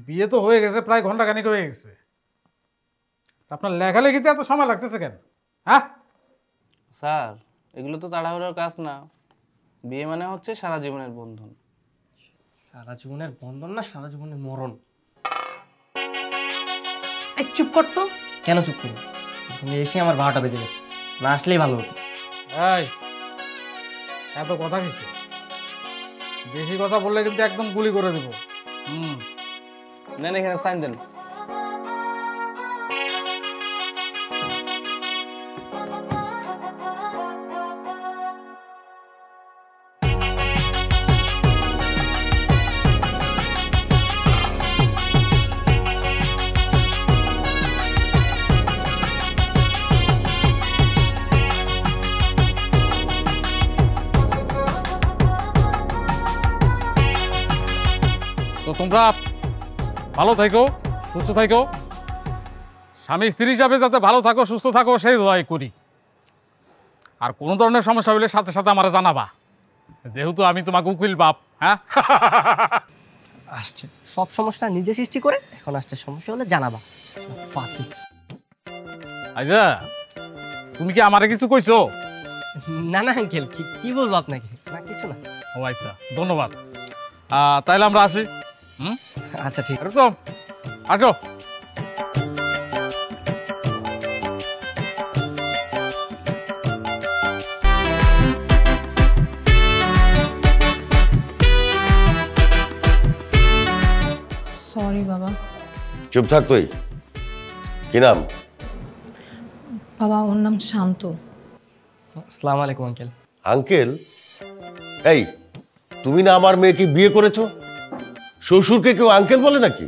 বিয়ে তো হয়ে গেছে, প্রায় ঘন্টা খানিক হয়ে গেছে। আপনার লেখালেখিতে এত সময় লাগতেছে কেন? হ্যাঁ স্যার, এগুলো তো তাড়াহুড়োর কাজ না। বিয়ে মানে হচ্ছে সারা জীবনের বন্ধন। সারা জীবনের বন্ধন না, সারা জীবনের মরণ। এই চুপ কর তো। কেন চুপ করবো? তুমি এসে আমার 12টা বেজে গেছে, না আসলেই ভালো হতো। এই এত কথা কিছু, বেশি কথা বললে কিন্তু একদম গুলি করে দেবো। নেন এখানে সাইন দেন। তো তোমরা ভালো থাকো, সুস্থ থাকো, স্বামী স্ত্রী হিসাবে যাতে ভালো থাকো সুস্থ থাকো সেই দোয়াই করি। আর কোনো ধরনের সমস্যা হলে সাথে সাথে আমার জানাবা, যেহেতু আমি তোমাকে উকিল বাপ। হ্যাঁ আসছে সব সমস্যা নিজে সৃষ্টি করে, এখন আসছে সমস্যা হলে জানাবা। ফাঁসি। আচ্ছা, তুমি কি আমারে কিছু কইছো? না না আঙ্কেল, কি বলবো আপনাকে? না কিছু না। ও আচ্ছা, ধন্যবাদ। তাইলে আমরা আসি। আচ্ছা ঠিক আছে। তো আসো। সরি বাবা। চুপ থাক তুই। কি নাম? বাবা ওর নাম শান্ত। আসসালামু আলাইকুম আঙ্কেল। আঙ্কেল? এই তুমি না আমার মেয়েকে বিয়ে করেছো, শ্বশুরকে কেউ আঙ্কেল বলে নাকি?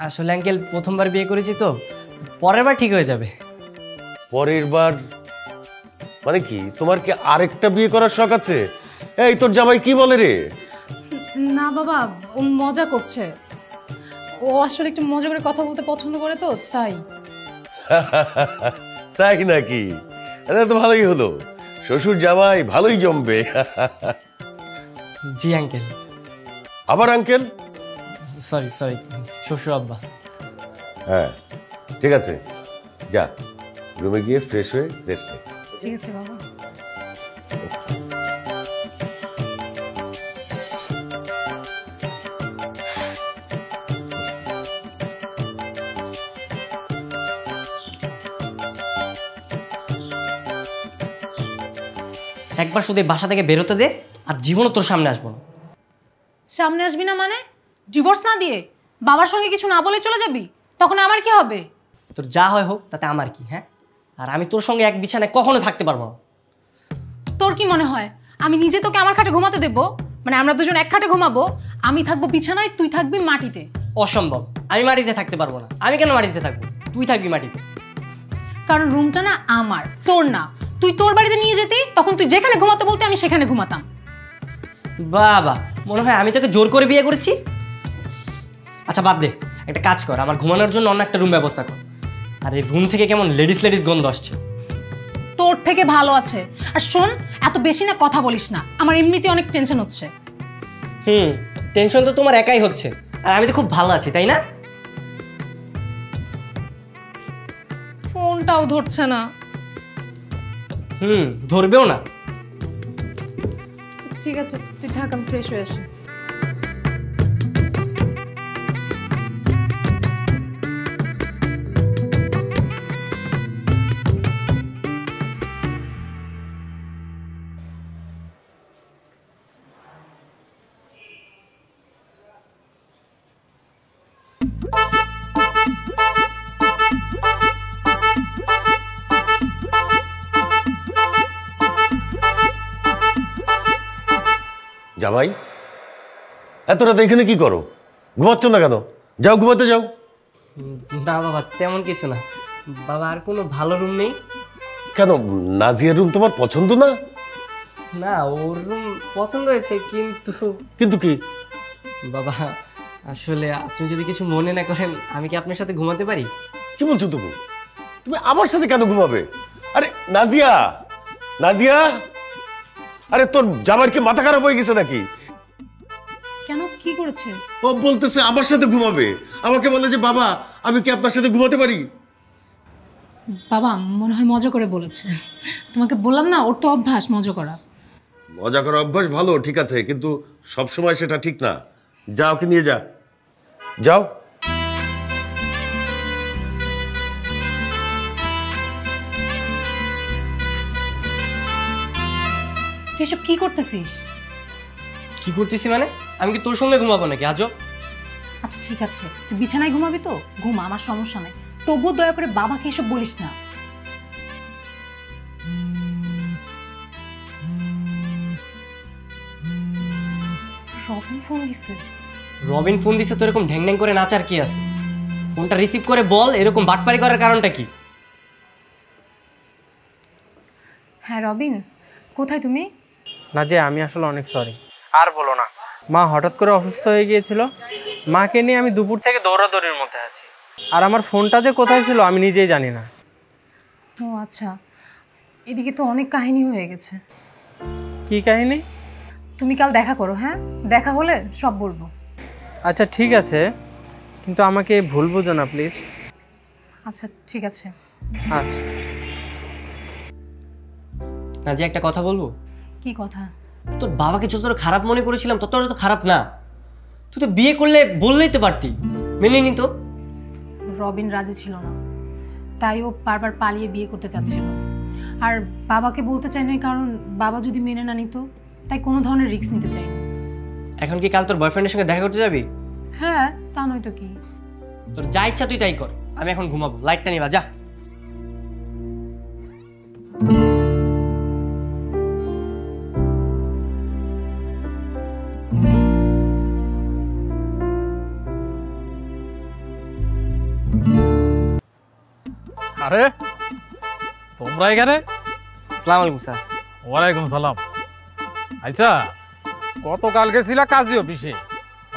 আসলে আঙ্কেল প্রথমবার বিয়ে করেছি তো, পরের বার ঠিক হয়ে যাবে। পরের বার মানে কি? তোমার কি আরেকটা বিয়ে করার শখ আছে? এই তোর জামাই কি বলে রে? না বাবা, ও মজা করছে। ও আসলে একটু মজা করে কথা বলতে পছন্দ করে তো তাই। তাই নাকি? তো ভালোই হলো, শ্বশুর জামাই ভালোই জমবে। জি আঙ্কেল। আবার আঙ্কেল? সরি সরি, শ্বশুর আব্বা। হ্যাঁ ঠিক আছে, যা রুমে গিয়ে ফ্রেশ হয়ে রেস্ট নে। ঠিক আছে বাবা। একবার শুধু বাসা থেকে বেরোতে দে, আর জীবনও তোর সামনে আসবো না। সামনে আসবি না মানে? ডিভোর্স না দিয়ে বাবার সঙ্গে কিছু না বলে চলে যাবি? তখন আমার কি হবে? তোর যা হয় হোক, তাতে আমার কি? হ্যাঁ, আর আমি তোর সঙ্গে এক বিছানায় কখনো থাকতে পারবো না। তোর কি মনে হয় আমি নিজে তোকে আমার খাটে ঘুমাতে দেবো? মানে আমরা দুজন এক খাটে ঘুমাবো, আমি থাকবো বিছানায়, তুই থাকবি মাটিতে? অসম্ভব, আমি মাটিতে থাকতে পারবো না। আমি কেন মাটিতে থাকবো? তুই থাকবি মাটিতে। কারণ রুমটা না আমার, তোর না। তুই তোর বাড়িতে নিয়ে যেতি, তখন তুই যেখানে ঘুমাতে বলতে আমি সেখানে ঘুমাতাম। বাবা, মনে হয় আমি তোকে জোর করে বিয়ে করেছি। আচ্ছা বাদ দে, একটা কাজ কর, আমার ঘুমানোর জন্য অন্য একটা রুম ব্যবস্থা কর। আর এই রুম থেকে কেমন লেডিস গন্ধ আসছে। তোর থেকে ভালো আছে। আর শোন, এত বেশি না কথা বলিস না, আমার এমনিতে অনেক টেনশন হচ্ছে। টেনশন তো তোমার একাই হচ্ছে, আর আমি তো খুব ভালো আছি, তাই না? ফোনটাও ধরছে না। ধরবেও না। ঠিক আছে তুই থাক, আমি ফ্রেশ হয়ে আসি। জামাই এত রাতে এখানে কি করো? ঘুমাচ্ছ না কেন? যাও ঘুমাতে যাও। না বাবা, তেমন কিছু না। বাবা, আর কোনো ভালো রুম নেই? কেন, নাজিয়ার রুম তোমার পছন্দ না? না, ওর রুম পছন্দ হয়েছে, কিন্তু কিন্তু কি? বাবা আসলে আপনি যদি কিছু মনে না করেন, আমি কি আপনার সাথে ঘুমাতে পারি? কি বলছো তুমি? তুমি আমার সাথে কেন ঘুমাবে? আরে নাজিয়া, নাজিয়া, আরে তোর জামাইয়ের কি মাথা খারাপ হয়ে গেছে নাকি? কেন, কি করেছে? ও বলতেছে আমার সাথে ঘুমাবে, আমাকে বলে যে বাবা আমি কি আপনার সাথে ঘুমাতে পারি? বাবা মনে হয় মজা করে বলেছে। তোমাকে বললাম না, ওর তো অভ্যাস মজা করা। মজা করার অভ্যাস ভালো, ঠিক আছে, কিন্তু সব সময় সেটা ঠিক না। যা, ওকে নিয়ে যা, যাও। তুই এসব কি করতেছিস? কি করতেছি মানে? আমি কি তোর সঙ্গে ঘুমাবো নাকি আজব? আচ্ছা ঠিক আছে, তুই বিছানায় ঘুমাবি তো ঘুমা, আমার সমস্যা নেই। তবুও দয়া করে বাবাকে এসব বলিস না। রবিন ফোন দিছে। রবিন ফোন দিছে তো এরকম ঢ্যাং ঢ্যাং করে নাচার কি আছে? ফোনটা রিসিভ করে বল এরকম বাটপারি করার কারণটা কি? হ্যাঁ রবিন, কোথায় তুমি? না যে আমি আসলে অনেক সরি। আর বলো না, মা হঠাৎ করে অসুস্থ হয়ে গিয়েছিল। মাকে নিয়ে আমি দুপুর থেকে দৌড়াদৌড়ির মধ্যে আছি। আর আমার ফোনটা যে কোথায় ছিল আমি নিজেই জানি না। ও আচ্ছা, এদিকে তো অনেক কাহিনী হয়ে গেছে। কি কাহিনী? তুমি কাল দেখা করো, হ্যাঁ? দেখা হলে সব বলবো। আচ্ছা ঠিক আছে, কিন্তু আমাকে ভুল বুঝো না প্লিজ। আচ্ছা ঠিক আছে। আচ্ছা। না যে একটা কথা বলবো। কি কথা? তোর বাবাকে যতটা খারাপ মনে করেছিলাম ততটা তো খারাপ না। তুই তো বিয়ে করলে বললেই তো পারতি, মেনে নিত। রবিন রাজি ছিল না, তাই ও বারবার পালিয়ে বিয়ে করতে চাচ্ছিল। আর বাবাকে বলতে চাই না, কারণ বাবা যদি মেনে না নিত, তাই কোনো ধরনের রিস্ক নিতে চাই না। এখন কি কাল তোর বয়ফ্রেন্ডের সঙ্গে দেখা করতে যাবি? হ্যাঁ, তা নয়তো কি। তোর যা ইচ্ছা তুই তাই কর, আমি এখন ঘুমাবো। লাইটটা নিবা যা। আরে তোমরা এখানে? আসসালামু আলাইকুম স্যার। ওয়ালাইকুম সালাম। আচ্ছা, গতকাল গেছিলা কাজী অফিসে,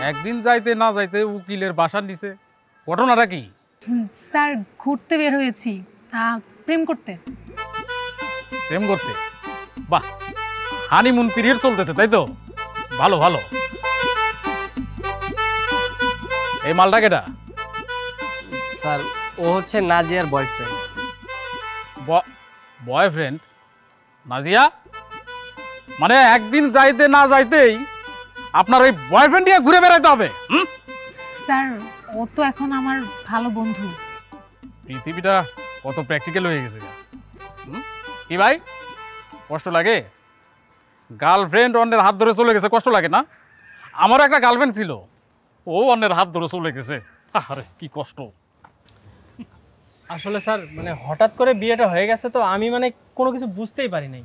একদিন যাইতে না যাইতে উকিলের বাসার নিচে, ঘটনাটা কি? স্যার ঘুরতে বের হয়েছি, প্রেম করতে। প্রেম করতে? বাহ, হানিমুন পিরিয়ড চলতেছে তাই তো? ভালো ভালো। এই মালটা কেটা? স্যার ও হচ্ছে নাজিয়ার বয়ফ্রেন্ড। বয়ফ্রেন্ড? নাজিয়া মানে একদিন যাইতে না যাইতেই আপনার ওই বয়ফ্রেন্ড নিয়ে ঘুরে বেড়াইতে হবে? স্যার ও তো এখন আমার ভালো বন্ধু। পৃথিবীটা কত প্র্যাকটিক্যাল হয়ে গেছে। কি ভাই, কষ্ট লাগে? গার্লফ্রেন্ড অন্যের হাত ধরে চলে গেছে, কষ্ট লাগে না? আমারও একটা গার্লফ্রেন্ড ছিল, ও অন্যের হাত ধরে চলে গেছে। আরে কি কষ্ট। আসলে স্যার মানে হঠাৎ করে বিয়েটা হয়ে গেছে তো আমি মানে কোনো কিছু বুঝতেই পারি নাই।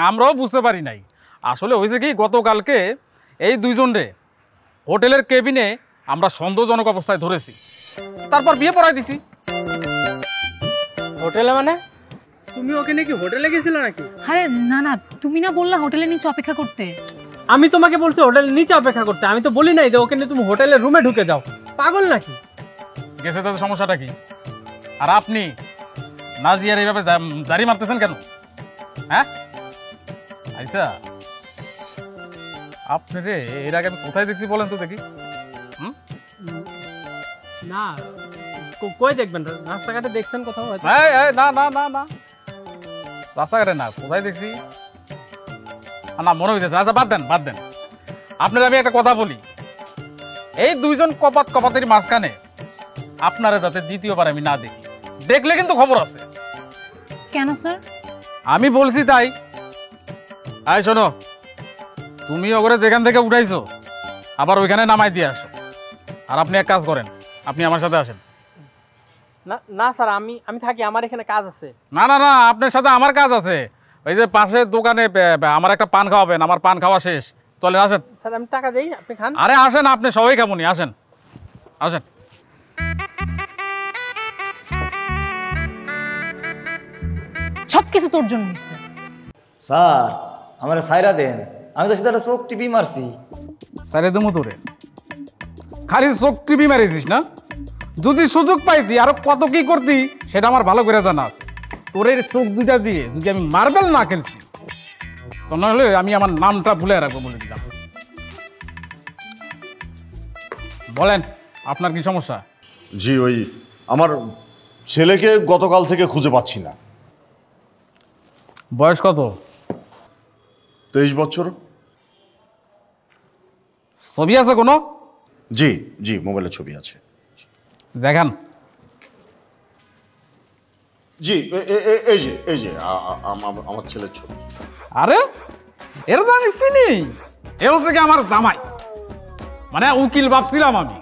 আমরাও বুঝতে পারি নাই। আসলে হয়েছে কি, গতকালকে এই দুইজনরে হোটেলের কেবিনে আমরা সন্দেহজনক অবস্থায় ধরেছি, তারপর বিয়ে পড়াই দিছি। হোটেলে মানে? তুমি ওকে নাকি হোটেলে গেছিলে নাকি? আরে না না, তুমি না বললা হোটেলের নিচে অপেক্ষা করতে? আমি তোমাকে বলছি হোটেলের নিচে অপেক্ষা করতে, আমি তো বলি নাই যে ওকে নিয়ে তুমি হোটেলের রুমে ঢুকে যাও। পাগল নাকি? গেছে তাদের সমস্যাটা কি? আর আপনি নাজিয়ার এইভাবে জারি মারতেছেন কেন? হ্যাঁ আচ্ছা, আপনি রে এর আগে আমি কোথায় দেখছি বলেন তো দেখি। না কই দেখবেন, রাস্তাঘাটে দেখছেন কোথাও? না না না না, রাস্তাঘাটে না, কোথায় দেখছি না মনে হইতেছে। আচ্ছা বাদ দেন বাদ দেন। আপনার আমি একটা কথা বলি, এই দুইজন কপাতের মাঝখানে আপনারা যাতে দ্বিতীয়বার আমি না দেখি, দেখলে কিন্তু খবর আছে। কেন স্যার? আমি বলছি তাই। আয় শোনো, তুমি ওগরে যেখান থেকে উঠাইছো আবার ওইখানে নামাই দিয়ে আসো। আর আপনি এক কাজ করেন, আপনি আমার সাথে আসেন। না না স্যার, আমি থাকি, আমার এখানে কাজ আছে। না না না, আপনার সাথে আমার কাজ আছে। ওই যে পাশের দোকানে আমার একটা পান খাওয়াবেন, আমার পান খাওয়া শেষ। চলেন আসেন। স্যার আমি টাকা দেই, আপনি খান। আরে আসেন, আপনি সবাই খাবনি, আসেন আসেন। সবকিছু তোর জন্য হয়েছে। স্যার আমার সাইরা দেন, আমি তো সেটা চোখ টিপি মারছি। সারে দেবো তোরে, খালি চোখ টিপি মারিছিস না? যদি সুযোগ পাইতি আরো কত কি করতি সেটা আমার ভালো করে জানা আছে। তোর এই চোখ দুটা দিয়ে যদি আমি মার্বেল না খেলছি তো নাহলে আমি আমার নামটা ভুলে রাখবো বলে দিলাম। বলেন আপনার কি সমস্যা? জি ওই আমার ছেলেকে গতকাল থেকে খুঁজে পাচ্ছি না। বয়স কত? 23 বছর। ছবি আছে কোনো? জি জি মোবাইলে ছবি আছে। দেখান। জি এই যে আমার ছেলের ছবি। আরে এর তো আমি চিনি, এ হচ্ছে কি আমার জামাই, মানে উকিল ভাবছিলাম আমি।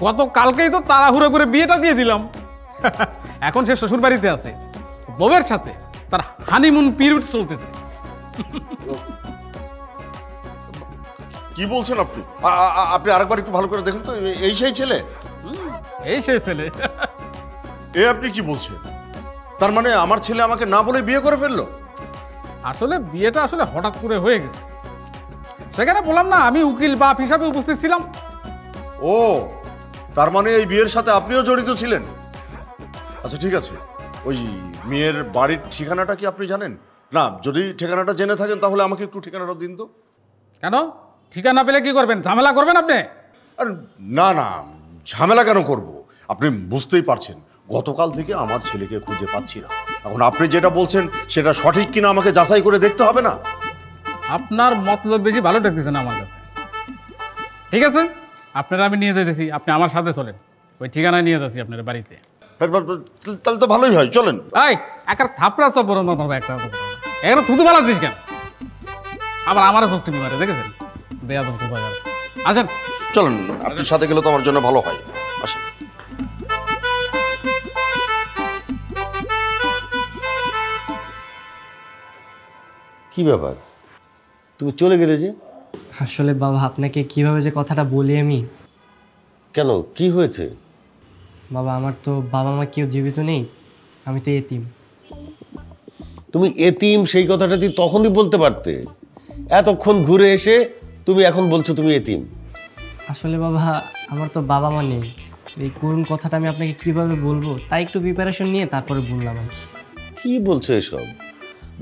গতকালকেই তো তাড়াহুড়ো করে বিয়েটা দিয়ে দিলাম। এখন সে শ্বশুর বাড়িতে আছে, বউয়ের সাথে তার হানিমুন পিরিয়ড চলতেছে। কি বলছেন আপনি? আপনি আরেকবার একটু ভালো করে দেখুন তো, এই সেই ছেলে? এই সেই ছেলে। এ আপনি কি বলছেন? তার মানে আমার ছেলে আমাকে না বলে বিয়ে করে ফেললো? আসলে বিয়েটা আসলে হঠাৎ করে হয়ে গেছে, সেখানে বললাম না আমি উকিল বাপ হিসাবে উপস্থিত ছিলাম। ও তার মানে এই বিয়ের সাথে আপনিও জড়িত ছিলেন? আচ্ছা ঠিক আছে, ওই মেয়ের বাড়ির ঠিকানাটা কি আপনি জানেন? না যদি ঠিকানাটা জেনে থাকেন তাহলে আমাকে একটু ঠিকানাটা দিন তো। কেন ঠিকানা পেলে কি করবেন, ঝামেলা করবেন আপনি? আর না না, ঝামেলা কেন করব? আপনি বুঝতেই পারছেন গতকাল থেকে আমার ছেলেকে খুঁজে পাচ্ছি না। এখন আপনি যেটা বলছেন সেটা সঠিক কিনা আমাকে যাচাই করে দেখতে হবে না? আপনার মতলব বেশি ভালো দেখতেছেন আমার কাছে। ঠিক আছে, আপনারা আমি নিয়ে যেতেছি, আপনি আমার সাথে চলেন, ওই ঠিকানায় নিয়ে যাচ্ছি আপনার বাড়িতে। তাহলে তো ভালোই হয়, চলেন। এই একটা থাপড়া সব বড় না একটা একটা থুতু বানাচ্ছিস কেন? আবার আমারও চোখ টিপি মারে, দেখেছেন বেয়াদব কোথাকার। আসেন চলেন, আপনার সাথে গেলে তো আমার জন্য ভালো হয়। আসেন। কি ব্যাপার, তুমি চলে গেলে যে? আসলে বাবা আপনাকে কিভাবে যে কথাটা বলি আমি। কেন, কি হয়েছে? বাবা আমার তো বাবা মা কেউ জীবিত নেই, আমি তো এতিম। তুমি এতিম সেই কথাটা তুই তখনই বলতে পারতে। এতক্ষণ ঘুরে এসে তুমি এখন বলছো তুমি এতিম। আসলে বাবা আমার তো বাবা মা নেই, এই করুণ কথাটা আমি আপনাকে কিভাবে বলবো, তাই একটু প্রিপারেশন নিয়ে তারপরে বললাম আর কি। কি বলছো এসব?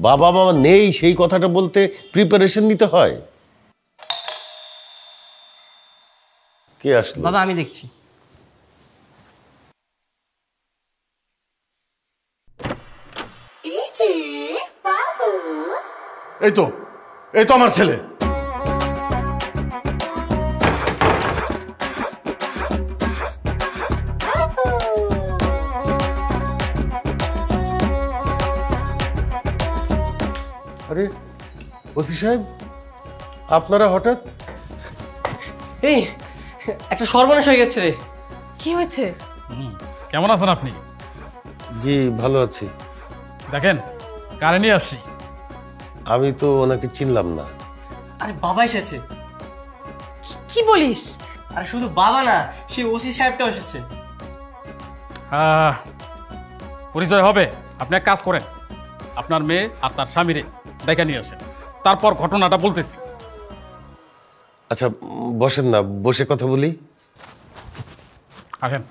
বাবা মা নেই সেই কথাটা বলতে প্রিপারেশন নিতে হয়? কে আসলো? বাবা আমি দেখছি। এই তো আমার ছেলে। আরে ওসি সাহেব, আপনারা হঠাৎ? এই একটা সর্বনাশ হয়ে গেছে রে। কি হয়েছে? কেমন আছেন আপনি? জি ভালো আছি। দেখেন কারে নিয়ে আসছি। আমি তো ওনাকে চিনলাম না। আরে বাবা এসেছে। কি বলিস? আরে শুধু বাবা না, সেই ওসি সাহেবটাও এসেছে। পরিচয় হবে। আপনি এক কাজ করেন, আপনার মেয়ে আর তার স্বামীরে ডেকে নিয়ে আসেন, তারপর ঘটনাটা বলতেছি। আচ্ছা বসেন না, বসে কথা বলি। আসেন।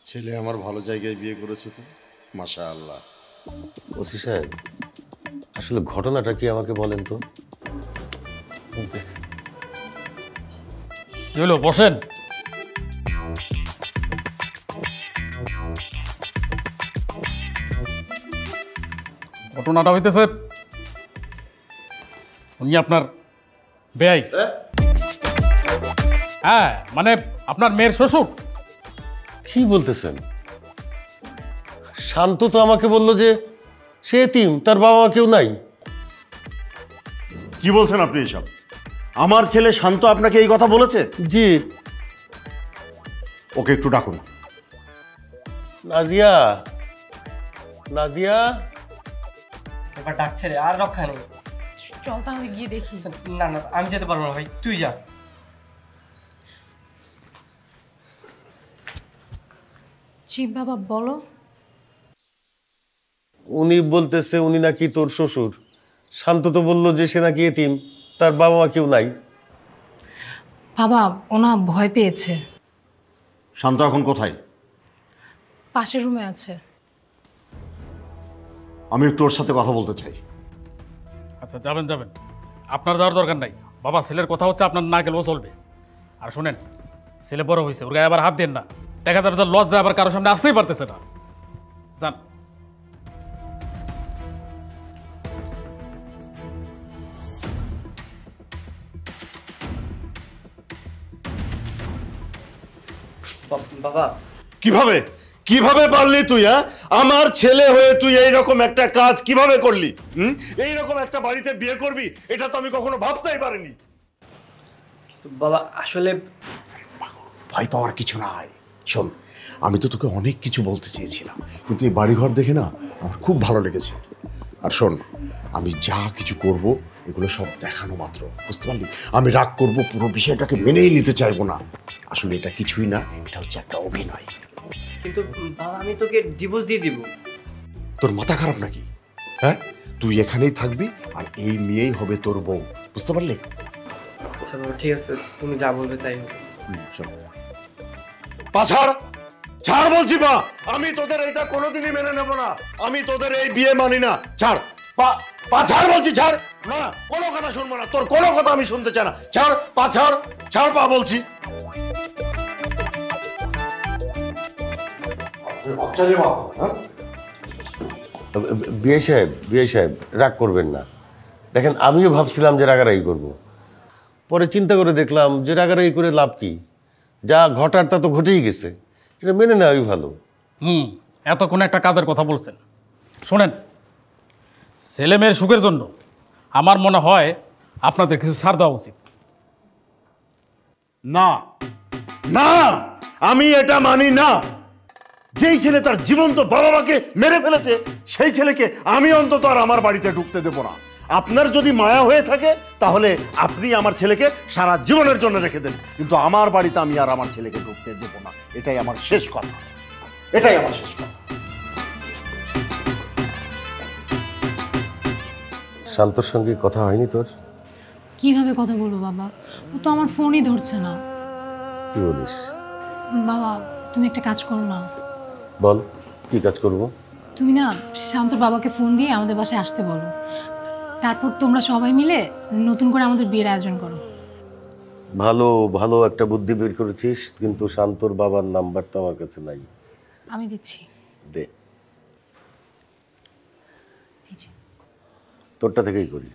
ছেলে আমার ভালো জায়গায় বিয়ে করেছে তো, মাশাআল্লাহ। ওসি সাহেব আসলে ঘটনাটা কি আমাকে বলেন তো? কি হলো, বসেন। ঘটনাটা হইতেছে উনি আপনার বেয়াই। হ্যাঁ মানে আপনার মেয়ের শ্বশুর। কি বলতেছেন? শান্ত তো আমাকে বললো যে সে এতিম, তার বাবা মা কেউ নাই। কি বলছেন আপনি এসব? আমার ছেলে শান্ত আপনাকে এই কথা বলেছে? জি। ওকে একটু ডাকুন। নাজিয়া, নাজিয়া। এবার ডাকছে রে, আর রক্ষা নেই। চল তাহলে গিয়ে দেখি। না না আমি যেতে পারবো না ভাই, তুই যা। জি বাবা বলো। উনি বলতেছে উনি নাকি তোর শ্বশুর। শান্ত তো বললো যে সে নাকি এতিম, তার বাবা মা কেউ নাই। বাবা ওনা ভয় পেয়েছে। শান্ত এখন কোথায়? পাশের রুমে আছে। আমি একটু ওর সাথে কথা বলতে চাই। আচ্ছা যাবেন যাবেন, আপনার যাওয়ার দরকার নাই। বাবা ছেলের কথা হচ্ছে আপনার না গেলেও চলবে। আর শোনেন, ছেলে বড় হয়েছে, ওর গায়ে আবার হাত দেন না। দেখা যাবে যে লজ্জা আবার কারোর সামনে আসতেই পারতেছে না। যান। বাবা কিভাবে কিভাবে পারলি তুই? হ্যাঁ, আমার ছেলে হয়ে তুই এইরকম একটা কাজ কিভাবে করলি? এইরকম একটা বাড়িতে বিয়ে করবি, এটা তো আমি কখনো ভাবতেই পারিনি। বাবা আসলে ভয় পাওয়ার কিছু নাই। শোন, আমি তো তোকে অনেক কিছু বলতে চেয়েছিলাম, কিন্তু এই বাড়িঘর দেখে না আমার খুব ভালো লেগেছে। আর শোন, আমি যা কিছু করব এগুলো সব দেখানো মাত্র, বুঝতে পারলি? আমি রাগ করব, পুরো বিষয়টাকে মেনেই নিতে চাইবো না। আসলে এটা কিছুই না, এটা হচ্ছে একটা অভিনয়। কিন্তু বাবা আমি তোকে ডিভোর্স দিয়ে দিব। তোর মাথা খারাপ নাকি? হ্যাঁ, তুই এখানেই থাকবি আর এই মেয়েই হবে তোর বউ, বুঝতে পারলি? আচ্ছা বাবা ঠিক আছে, তুমি যা বলবে তাই হবে। পা ছাড়, ছাড় বলছি। পা, আমি তোদের এটা কোনোদিনই মেনে নেব না। আমি তোদের এই বিয়ে মানি না। ছাড় পা, পা ছাড় বলছি। ছাড় না, কোনো কথা শুনবো না, তোর কোনো কথা আমি শুনতে চাই না। ছাড় পা, ছাড়, ছাড় পা বলছি। বিয়ে সাহেব রাগ করবেন না। দেখেন, আমিও ভাবছিলাম যে রাগারাগি করব, পরে চিন্তা করে দেখলাম যে রাগারাগি করে লাভ কি? যা ঘটার তা তো ঘটেই গেছে, এটা মেনে নেওয়াই ভালো। এতক্ষণ একটা কাজের কথা বলছেন। শোনেন, ছেলে মেয়ের সুখের জন্য আমার মনে হয় আপনাদের কিছু ছাড় দেওয়া উচিত। না না, আমি এটা মানি না। যেই ছেলে তার জীবন্ত বাবা মাকে মেরে ফেলেছে, সেই ছেলেকে আমি অন্তত আর আমার বাড়িতে ঢুকতে দেব না। আপনার যদি মায়া হয়ে থাকে তাহলে আপনি আমার ছেলেকে সারা জীবনের জন্য রেখে দেন, কিন্তু আমার বাড়িতে আমি আর আমার ছেলেকে ঢুকতে দেব না। এটাই আমার শেষ কথা, এটাই আমার শেষ কথা। শান্তর সঙ্গে কথা হয়নি তোর? কিভাবে কথা বলবো বাবা, ও তো আমার ফোনই ধরছে না। কি বলিস? বাবা তুমি একটা কাজ করো না। বল, কি কাজ করব? তুমি না শান্তর বাবাকে ফোন দিয়ে আমাদের বাসায় আসতে বলো, তারপর তোমরা সবাই মিলে নতুন করে আমাদের বিয়ের আয়োজন করো। ভালো ভালো একটা বুদ্ধি বের করেছিস, কিন্তু শান্তর বাবার নাম্বার তো আমার কাছে নাই। আমি দিচ্ছি, দে। এই যে। তোরটা থেকেই করি।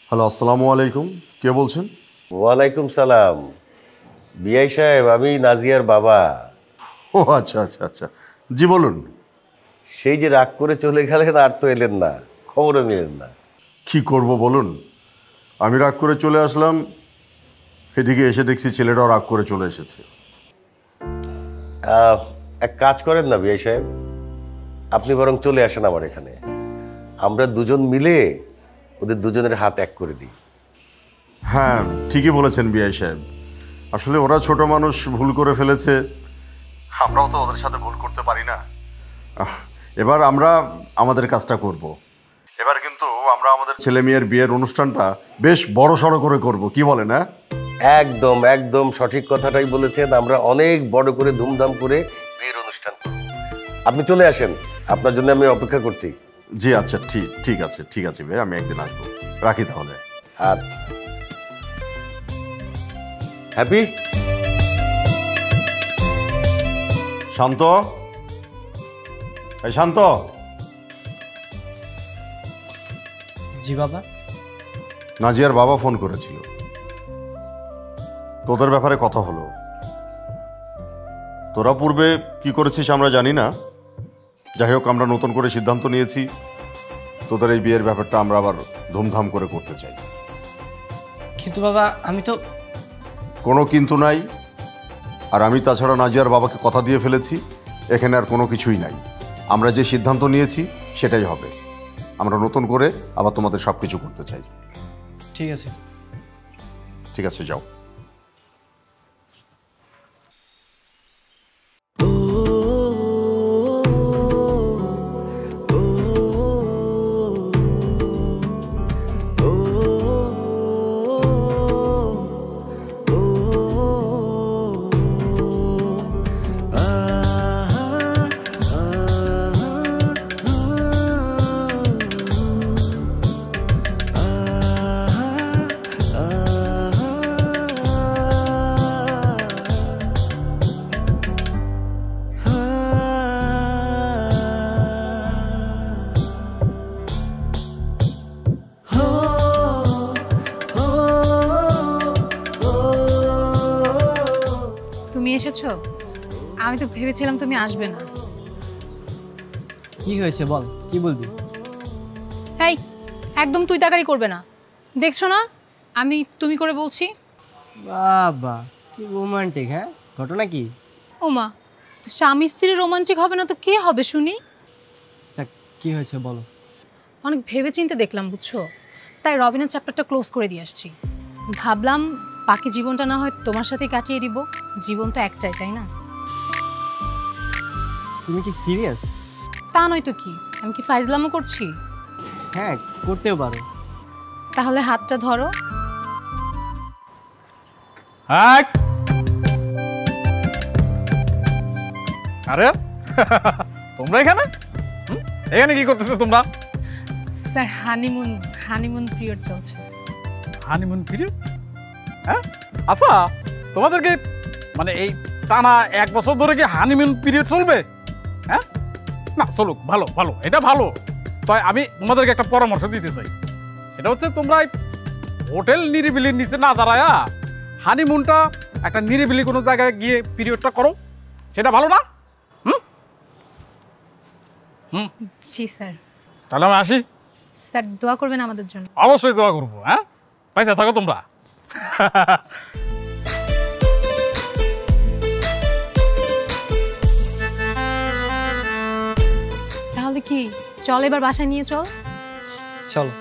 হ্যালো, আসসালামু আলাইকুম। কে বলছেন? ওয়ালাইকুম সালাম। বিআই সাহেব, আমি নাজিয়ার বাবা। ও আচ্ছা আচ্ছা আচ্ছা, জি বলুন। সেই যে রাগ করে চলে গেলেন, আর তো এলেন না, খবরও নিলেন না। কি করব বলুন, আমি রাগ করে চলে আসলাম, এদিকে এসে দেখছি ছেলেটাও রাগ করে চলে এসেছে। এক কাজ করেন না বিআই সাহেব, আপনি বরং চলে আসেন আমার এখানে, আমরা দুজন মিলে ওদের দুজনের হাত এক করে দিই। হ্যাঁ ঠিকই বলেছেন বিআই সাহেব, আসলে ওরা ছোট মানুষ, ভুল করে ফেলেছে, আমরাও তো ওদের সাথে ভুল করতে পারি না। এবার আমরা আমাদের কাজটা করব। এবার কিন্তু আমরা আমাদের ছেলে মেয়ের বিয়ের অনুষ্ঠানটা বেশ বড় সড়ো করে করব, কি বলেন? হ্যাঁ একদম একদম সঠিক কথাটাই বলেছেন, আমরা অনেক বড় করে ধুমধাম করে বিয়ের অনুষ্ঠান করব। আপনি চলে আসেন, আপনার জন্য আমি অপেক্ষা করছি। জি আচ্ছা, ঠিক আছে ঠিক আছে ভাই, আমি একদিন আসবো। রাখি তাহলে। আচ্ছা, হ্যাপি। শান্ত, এই শান্ত। জি বাবা। নাজিয়ার বাবা ফোন করেছিল, তোদের ব্যাপারে কথা হলো। তোরা পূর্বে কি করেছিস আমরা জানি না, যাই হোক আমরা নতুন করে সিদ্ধান্ত নিয়েছি তোদের এই বিয়ের ব্যাপারটা আমরা আবার ধুমধাম করে করতে চাই। কিন্তু বাবা আমি তো। কোনো কিন্তু নাই, আর আমি তাছাড়া নাজিয়ার বাবাকে কথা দিয়ে ফেলেছি, এখানে আর কোনো কিছুই নাই। আমরা যে সিদ্ধান্ত নিয়েছি সেটাই হবে। আমরা নতুন করে আবার তোমাদের সব কিছু করতে চাই। ঠিক আছে, ঠিক আছে, যাও। এসেছো? আমি তো ভেবেছিলাম তুমি আসবে না। কি হয়েছে বল, কি বলবি? এই একদম তুই তাকারি করবে না, দেখছো না আমি তুমি করে বলছি। বাবা কি রোমান্টিক! হ্যাঁ, ঘটনা কি? ওমা, তো স্বামী স্ত্রী রোমান্টিক হবে না তো কে হবে শুনি? আচ্ছা কি হয়েছে বলো। অনেক ভেবে চিন্তে দেখলাম বুঝছো, তাই রবিনের চ্যাপ্টারটা ক্লোজ করে দিয়ে আসছি। ভাবলাম বাকি জীবনটা না হয় তোমার সাথেই কাটিয়ে দিব, জীবন তো একটাই তাই না? তুমি কি সিরিয়াস? তা নয় তো কি, আমি কি ফাইজলামও করছি? হ্যাঁ করতেও পারো। তাহলে হাতটা ধরো। হ্যাঁ আরে তোমরা এখানে এখানে কি করতেছো তোমরা? স্যার হানিমুন পিরিয়ড চলছে। Honeymoon period? হ্যাঁ আচ্ছা, তোমাদেরকে মানে এই টানা 1 বছর ধরে কি হানিমুন পিরিয়ড চলবে? হ্যাঁ না চলুক, ভালো ভালো, এটা ভালো। তাই আমি তোমাদেরকে একটা পরামর্শ দিতে চাই, সেটা হচ্ছে তোমরা হোটেল নিরিবিলির নিচে না দাঁড়ায়া হানিমুনটা একটা নিরিবিলি কোনো জায়গায় গিয়ে পিরিয়ডটা করো, সেটা ভালো না? জি স্যার। তাহলে আমি আসি। স্যার দোয়া করবেন আমাদের জন্য। অবশ্যই দোয়া করবো। হ্যাঁ পয়সা থাকো তোমরা। তাহলে কি চল এবার বাসায় নিয়ে চল। চলো।